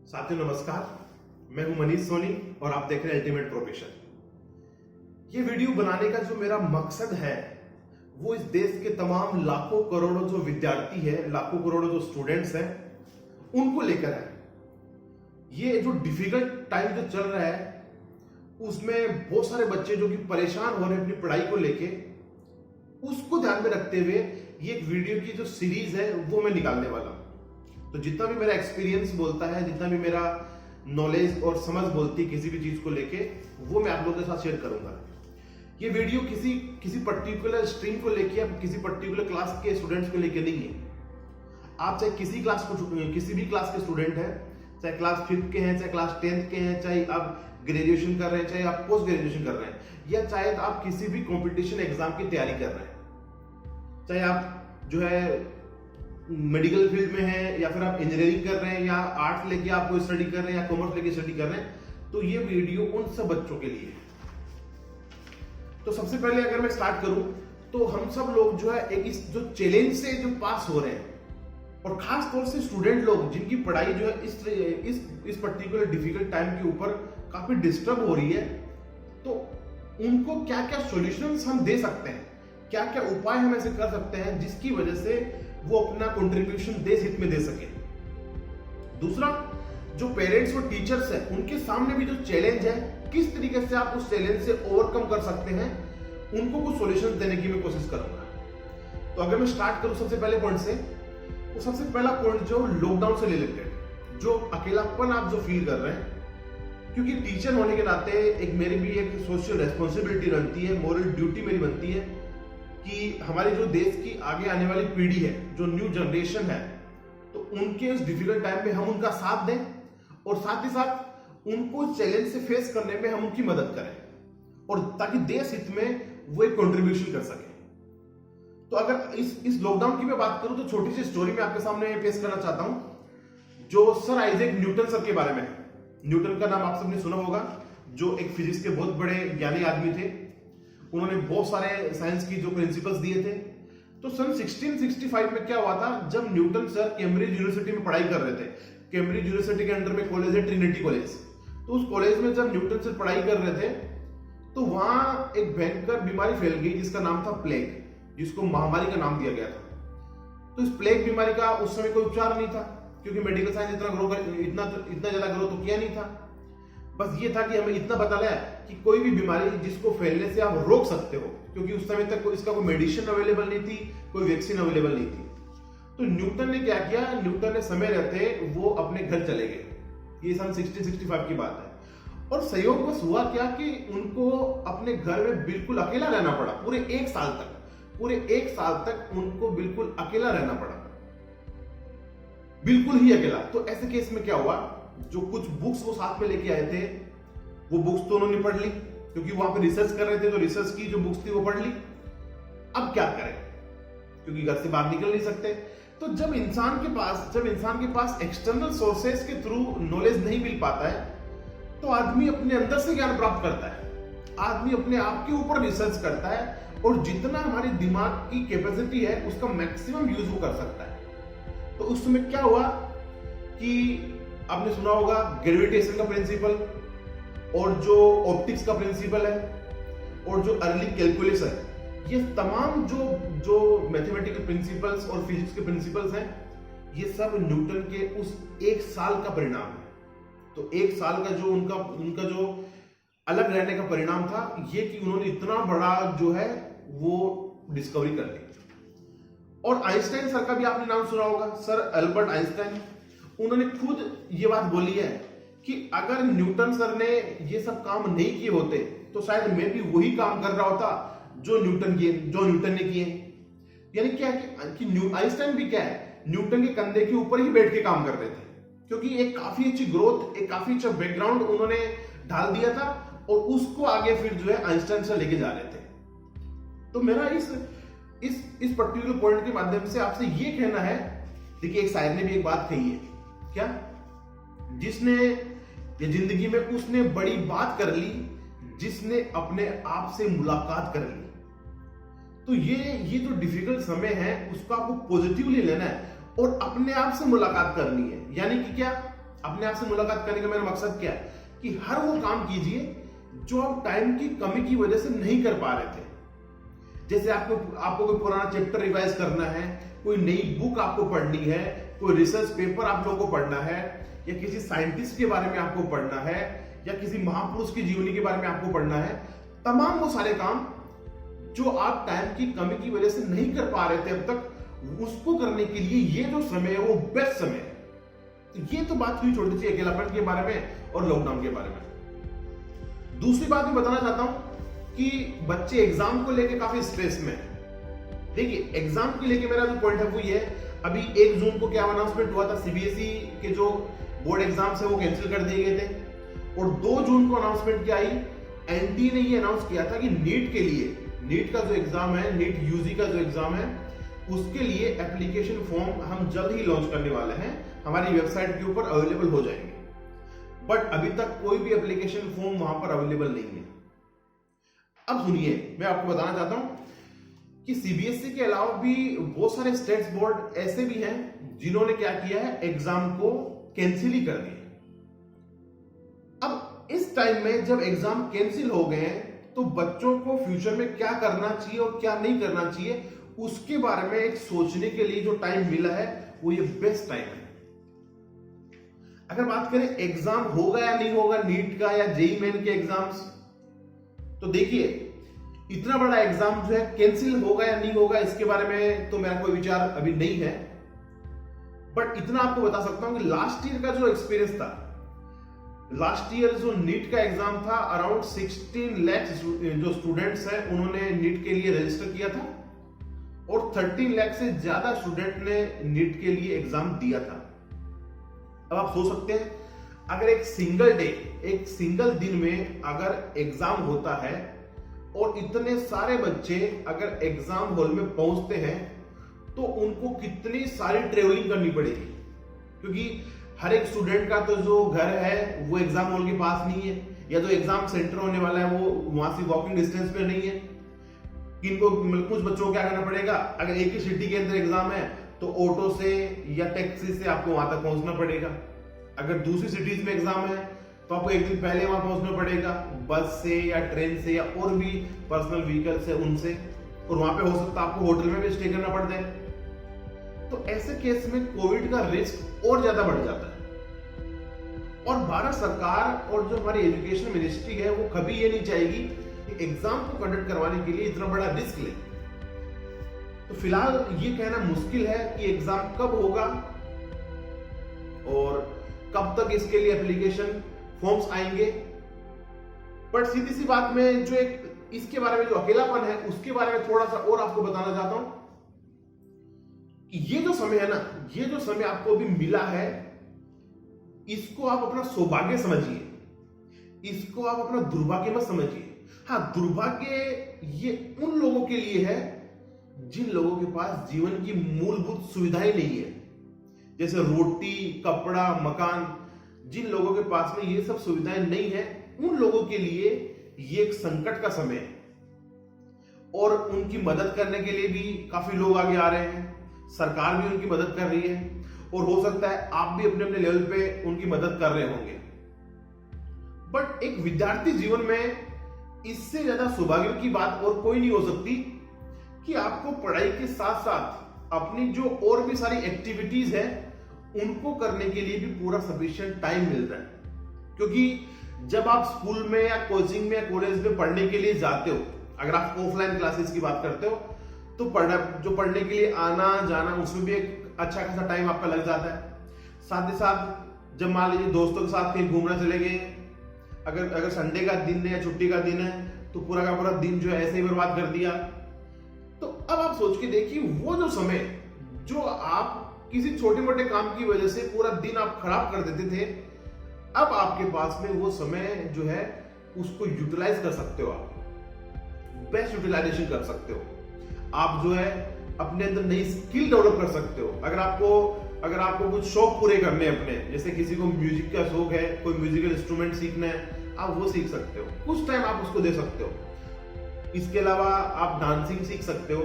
साथियों नमस्कार, मैं हूं मनीष सोनी और आप देख रहे हैं अल्टीमेट प्रोफेशन। ये वीडियो बनाने का जो मेरा मकसद है वो इस देश के तमाम लाखों करोड़ों जो विद्यार्थी है, लाखों करोड़ों जो स्टूडेंट्स हैं, उनको लेकर है। ये जो डिफिकल्ट टाइम जो चल रहा है उसमें बहुत सारे बच्चे जो कि परेशान हो रहे हैं अपनी पढ़ाई को लेके, उसको ध्यान में रखते हुए ये एक वीडियो की जो सीरीज है वो मैं निकालने वाला हूं। तो जितना भी मेरा एक्सपीरियंस बोलता है, जितना भी मेरा नॉलेज और समझ बोलती है किसी भी चीज को लेके, वो मैं आप लोगों के साथ शेयर करूंगा। ये वीडियो किसी पर्टिकुलर स्ट्रीम को लेके या किसी पर्टिकुलर क्लास के स्टूडेंट्स को लेके नहीं है। आप चाहे किसी भी क्लास के स्टूडेंट है, चाहे क्लास 5th के हैं, चाहे क्लास 10th के हैं, चाहे आप ग्रेजुएशन कर रहे हैं, चाहे आप पोस्ट ग्रेजुएशन कर रहे हैं, या चाहे आप किसी भी कॉम्पिटिशन एग्जाम की तैयारी कर रहे हैं, चाहे आप जो है मेडिकल फील्ड में है या फिर आप इंजीनियरिंग कर रहे हैं या आर्ट्स लेके आप कोई स्टडी कर रहे हैं या कॉमर्स लेके स्टडी कर रहे हैं, तो ये वीडियो उन सब बच्चों के लिए है। तो सबसे पहले अगर मैं स्टार्ट करूं तो हम सब लोग जो है एक इस जो चैलेंज से जो पास हो रहे हैं, और खास तौर से स्टूडेंट लोग जिनकी पढ़ाई जो है इस पर्टिकुलर डिफिकल्ट टाइम के ऊपर काफी डिस्टर्ब हो रही है, तो उनको क्या क्या सॉल्यूशंस हम दे सकते हैं, क्या क्या उपाय हम ऐसे कर सकते हैं जिसकी वजह से वो अपना कंट्रीब्यूशन देश हित में दे सके। दूसरा, जो पेरेंट्स और टीचर्स हैं उनके सामने भी जो चैलेंज है, किस तरीके से आप उस चैलेंज से ओवरकम कर सकते हैं, उनको कुछ सॉल्यूशंस देने की मैं कोशिश करूंगा। तो अगर मैं स्टार्ट करूं सबसे पहले पॉइंट से, तो सबसे पहला पॉइंट जो लॉकडाउन से रिलेटेड, जो अकेलापन आप जो फील कर रहे हैं, क्योंकि टीचर होने के नाते एक मेरी भी एक सोशल रेस्पॉन्सिबिलिटी बनती है, मोरल ड्यूटी मेरी बनती है कि हमारे जो देश की आगे आने वाली पीढ़ी है, जो न्यू जनरेशन है, तो उनके उस डिफिकल्ट टाइम में हम उनका साथ दें और साथ ही साथ उनको चैलेंज से फेस करने में हम उनकी मदद करें, और ताकि देश हित में वो एक कंट्रीब्यूशन कर सके। तो अगर इस लॉकडाउन की मैं बात करूं तो छोटी सी स्टोरी मैं आपके सामने पेश करना चाहता हूं, जो सर आइजैक न्यूटन सर के बारे में है। न्यूटन का नाम आप सबने सुना होगा, जो एक फिजिक्स के बहुत बड़े ज्ञानी आदमी थे। उन्होंने बहुत सारे साइंस की जो प्रिंसिपल्स दिए थे। तो सन 1665 में क्या हुआ था, जब न्यूटन सर कैम्ब्रिज यूनिवर्सिटी में पढ़ाई कर रहे थे। कैम्ब्रिज यूनिवर्सिटी के अंडर में कॉलेज है ट्रिनिटी कॉलेज। तो उस कॉलेज में जब न्यूटन सर पढ़ाई कर रहे थे तो वहां एक भयंकर बीमारी फैल गई जिसका नाम था प्लेग, जिसको महामारी का नाम दिया गया था। तो इस प्लेग बीमारी का उस समय कोई उपचार नहीं था, क्योंकि मेडिकल साइंस इतना ज्यादा ग्रो तो किया नहीं था। बस ये था कि हमें इतना बता लिया कि कोई भी बीमारी जिसको फैलने से आप रोक सकते हो, क्योंकि उस समय तक इसका कोई मेडिसिन अवेलेबल नहीं थी, कोई वैक्सीन अवेलेबल नहीं थी। तो न्यूटन ने क्या किया, न्यूटन ने समय रहते वो अपने घर चले गए। ये सन 1665 की बात है। और संयोगवश हुआ क्या कि उनको अपने घर में बिल्कुल अकेला रहना पड़ा। पूरे एक साल तक उनको बिल्कुल अकेला रहना पड़ा, बिल्कुल ही अकेला। तो ऐसे केस में क्या हुआ, जो कुछ बुक्स वो साथ में लेके आए थे, वो बुक्स तो उन्होंने पढ़ ली, क्योंकि वहां पे रिसर्च कर रहे थे, तो रिसर्च की जो बुक्स थी वो पढ़ ली। अब क्या करें, क्योंकि घर से बाहर निकल नहीं सकते। तो जब इंसान के पास एक्सटर्नल सोर्सेस के थ्रू नॉलेज नहीं मिल पाता है, तो आदमी अपने अंदर से ज्ञान प्राप्त करता है, आदमी अपने आप के ऊपर रिसर्च करता है, और जितना हमारे दिमाग की कैपेसिटी है उसका मैक्सिमम यूज वो कर सकता है। तो उस समय क्या हुआ कि आपने सुना होगा ग्रेविटेशन का प्रिंसिपल, और जो ऑप्टिक्स का प्रिंसिपल है, और जो अर्ली कैलकुलस है, ये तमाम जो मैथमेटिकल प्रिंसिपल्स और फिजिक्स के प्रिंसिपल्स हैं, ये सब न्यूटन के उस एक साल का परिणाम है। तो एक साल का जो उनका जो अलग रहने का परिणाम था, ये कि उन्होंने इतना बड़ा जो है वो डिस्कवरी कर ली। और आइंस्टाइन सर का भी आपने नाम सुना होगा, सर अल्बर्ट आइंस्टाइन। उन्होंने खुद ये बात बोली है कि अगर न्यूटन सर ने ये सब काम नहीं किए होते तो शायद मैं भी वही काम कर रहा होता जो न्यूटन ने किए। यानी क्या कि आइंस्टाइन भी क्या है, न्यूटन के कंधे के ऊपर ही बैठ के काम कर रहे थे, क्योंकि एक काफी अच्छी ग्रोथ, एक काफी अच्छा बैकग्राउंड उन्होंने ढाल दिया था, और उसको आगे फिर जो है आइंस्टाइन से लेके जा रहे थे। तो मेरा इस पर्टिकुलर पॉइंट के माध्यम से आपसे ये कहना है, देखिए एक शायर ने भी एक बात कही है, क्या, जिसने ये जिंदगी में उसने बड़ी बात कर ली जिसने अपने आप से मुलाकात कर ली। तो ये जो डिफिकल्ट समय है उसको आपको पॉजिटिवली लेना है और अपने आप से मुलाकात करनी है। यानी कि क्या, अपने आप से मुलाकात करने का मेरा मकसद क्या है कि हर वो काम कीजिए जो आप टाइम की कमी की वजह से नहीं कर पा रहे थे। जैसे आपको कोई पुराना चैप्टर रिवाइज करना है, कोई नई बुक आपको पढ़नी है, कोई रिसर्च पेपर आप लोगों को पढ़ना है, या किसी साइंटिस्ट के बारे में आपको पढ़ना है, या किसी महापुरुष की जीवनी के बारे में आपको पढ़ना है। तमाम वो सारे काम जो आप टाइम की कमी की वजह से नहीं कर पा रहे थे अब तक, उसको करने के लिए ये जो समय है वो बेस्ट समय है। तो ये तो बात हुई छोटी सी अकेलापन के बारे में और लॉकडाउन के बारे में। दूसरी बात मैं बताना चाहता हूं कि बच्चे एग्जाम को लेके काफी स्ट्रेस में। देखिए, एग्जाम के लेके मेरा जो पॉइंट है वो ये है, अभी 1 जून को क्या अनाउंसमेंट हुआ था, सीबीएसई के जो बोर्ड एग्जाम्स है वो कैंसिल कर दिए गए थे। और 2 जून को अनाउंसमेंट क्या आई, एनटी ने ये अनाउंस किया था कि नीट के लिए, नीट का जो एग्जाम है, नीट यूजी का जो एग्जाम है, उसके लिए एप्लीकेशन फॉर्म हम जल्द ही लॉन्च करने वाले हैं, हमारी वेबसाइट के ऊपर अवेलेबल हो जाएंगे। बट अभी तक कोई भी एप्लीकेशन फॉर्म वहां पर अवेलेबल नहीं है। अब सुनिए, मैं आपको बताना चाहता हूं कि सीबीएसई के अलावा भी बहुत सारे स्टेट बोर्ड ऐसे भी हैं जिन्होंने क्या किया है, एग्जाम को कैंसिल ही कर दिया। अब इस टाइम में जब एग्जाम कैंसिल हो गए तो बच्चों को फ्यूचर में क्या करना चाहिए और क्या नहीं करना चाहिए, उसके बारे में एक सोचने के लिए जो टाइम मिला है वो ये बेस्ट टाइम है। अगर बात करें एग्जाम होगा या नहीं होगा, नीट का या जेईई मेन के एग्जाम्स, तो देखिए, इतना बड़ा एग्जाम जो है कैंसिल होगा या नहीं होगा इसके बारे में तो मेरा कोई विचार अभी नहीं है। बट इतना आपको बता सकता हूं कि लास्ट ईयर का जो एक्सपीरियंस था, लास्ट ईयर जो नीट का एग्जाम था, अराउंड 16 लाख जो स्टूडेंट्स हैं उन्होंने नीट के लिए रजिस्टर किया था और 13 लाख से ज्यादा स्टूडेंट ने नीट के लिए एग्जाम दिया था। अब आप सोच सकते हैं, अगर एक सिंगल डे, एक सिंगल दिन में अगर एग्जाम होता है और इतने सारे बच्चे अगर एग्जाम हॉल में पहुंचते हैं तो उनको कितनी सारी ट्रेवलिंग करनी पड़ेगी, क्योंकि हर एक स्टूडेंट का तो जो घर है वो एग्जाम हॉल के पास नहीं है, या जो एग्जाम सेंटर होने वाला है वो वहां से वॉकिंग डिस्टेंस पे नहीं है। इनको कुछ बच्चों को क्या करना पड़ेगा, अगर एक ही सिटी के अंदर एग्जाम है तो ऑटो से या टैक्सी से आपको वहां तक पहुंचना पड़ेगा। अगर दूसरी सिटीज में एग्जाम है तो आपको एक दिन पहले वहां पहुंचना पड़ेगा, बस से या ट्रेन से या और भी पर्सनल व्हीकल से उनसे, और वहां पे हो सकता है आपको होटल में भी स्टे करना पड़ जाए। तो ऐसे केस में कोविड का रिस्क और ज्यादा बढ़ जाता है। और भारत सरकार और जो हमारी एजुकेशन मिनिस्ट्री है वो कभी ये नहीं चाहेगी कि एग्जाम को कंडक्ट करवाने के लिए इतना बड़ा रिस्क ले। तो फिलहाल ये कहना मुश्किल है कि एग्जाम कब होगा और कब तक इसके लिए एप्लीकेशन फॉर्म्स आएंगे। बट सीधी सी बात में जो एक इसके बारे में जो अकेलापन है उसके बारे में थोड़ा सा और आपको बताना चाहता हूं कि ये जो समय है ना, ये जो समय आपको अभी मिला है, इसको आप अपना सौभाग्य समझिए, इसको आप अपना दुर्भाग्य मत समझिए। हाँ, दुर्भाग्य ये उन लोगों के लिए है जिन लोगों के पास जीवन की मूलभूत सुविधाएं नहीं है, जैसे रोटी, कपड़ा, मकान। जिन लोगों के पास में ये सब सुविधाएं नहीं है, उन लोगों के लिए ये एक संकट का समय है और उनकी मदद करने के लिए भी काफी लोग आगे आ रहे हैं। सरकार भी उनकी मदद कर रही है और हो सकता है आप भी अपने अपने लेवल पे उनकी मदद कर रहे होंगे। बट एक विद्यार्थी जीवन में इससे ज्यादा सौभाग्य की बात और कोई नहीं हो सकती कि आपको पढ़ाई के साथ साथ अपनी जो और भी सारी एक्टिविटीज है उनको करने के लिए भी पूरा सफिशिएंट टाइम मिल रहा है। क्योंकि जब आप स्कूल में या कोचिंग में या कॉलेज में पढ़ने के लिए जाते हो, अगर आप ऑफलाइन क्लासेस की बात करते हो, तो पढ़ने के लिए आना जाना उसमें भी एक अच्छा खासा टाइम आपका लग जाता है। साथ ही साथ जब मान लीजिए दोस्तों के साथ कहीं घूमने चले गए, अगर संडे का दिन है या छुट्टी का दिन है, तो पूरा का पूरा दिन जो है ऐसे ही बर्बाद कर दिया। तो अब आप सोच के देखिए, वो जो समय जो आप किसी छोटे मोटे काम की वजह से पूरा दिन आप खराब कर देते थे, अब आपके पास में वो समय जो है उसको यूटिलाइज कर सकते हो, आप बेस्ट यूटिलाइजेशन कर सकते हो। आप जो है अपने अंदर नई स्किल डेवलप कर सकते हो। अगर आपको कुछ शौक पूरे करने हैं अपने, जैसे किसी को म्यूजिक का शौक है, कोई म्यूजिकल इंस्ट्रूमेंट सीखना है, आप वो सीख सकते हो, कुछ टाइम आप उसको दे सकते हो। इसके अलावा आप डांसिंग सीख सकते हो।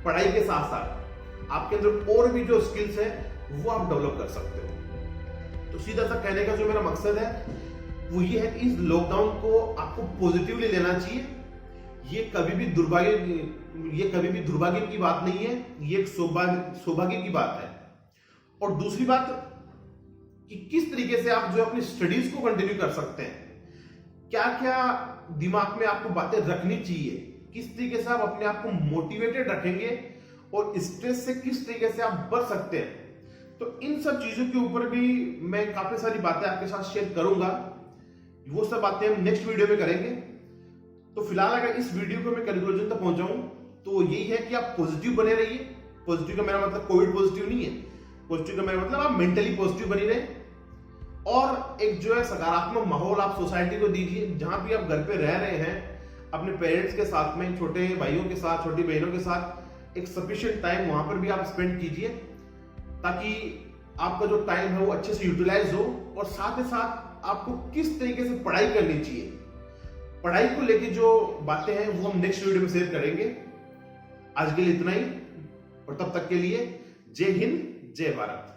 पढ़ाई के साथ साथ आपके अंदर और भी जो स्किल्स है वो आप डेवलप कर सकते हो। तो सीधा सा कहने का जो मेरा मकसद है वो ये है कि इस लॉकडाउन को आपको पॉजिटिवली लेना चाहिए। ये कभी भी दुर्भाग्य की बात नहीं है, ये एक सौभाग्य की बात है। और दूसरी बात कि किस तरीके से आप जो अपनी स्टडीज को कंटिन्यू कर सकते हैं, क्या क्या दिमाग में आपको बातें रखनी चाहिए, किस तरीके से आप अपने आप को मोटिवेटेड रखेंगे और स्ट्रेस से किस तरीके से आप बच सकते हैं। तो इन सब चीजों के ऊपर भी मैं काफी सारी बातें आपके साथ शेयर करूंगा। वो सब बातें हम नेक्स्ट वीडियो में करेंगे। तो फिलहाल अगर इस वीडियो को मैं कंक्लूजन तक पहुंचाऊं तो यही है कि आप पॉजिटिव बने रहिए। पॉजिटिव का मेरा मतलब कोविड पॉजिटिव नहीं है, पॉजिटिव का मेरा मतलब आप मेंटली पॉजिटिव बनी रहे और एक जो है सकारात्मक माहौल आप सोसाइटी को दीजिए। जहां भी आप घर पे रह रहे हैं अपने पेरेंट्स के साथ में, छोटे भाइयों के साथ, छोटी बहनों के साथ एक सफिशिएंट टाइम वहां पर भी आप स्पेंड कीजिए, ताकि आपका जो टाइम है वो अच्छे से यूटिलाइज हो। और साथ ही साथ आपको किस तरीके से पढ़ाई करनी चाहिए, पढ़ाई को लेके जो बातें हैं वो हम नेक्स्ट वीडियो में शेयर करेंगे। आज के लिए इतना ही, और तब तक के लिए जय हिंद, जय भारत।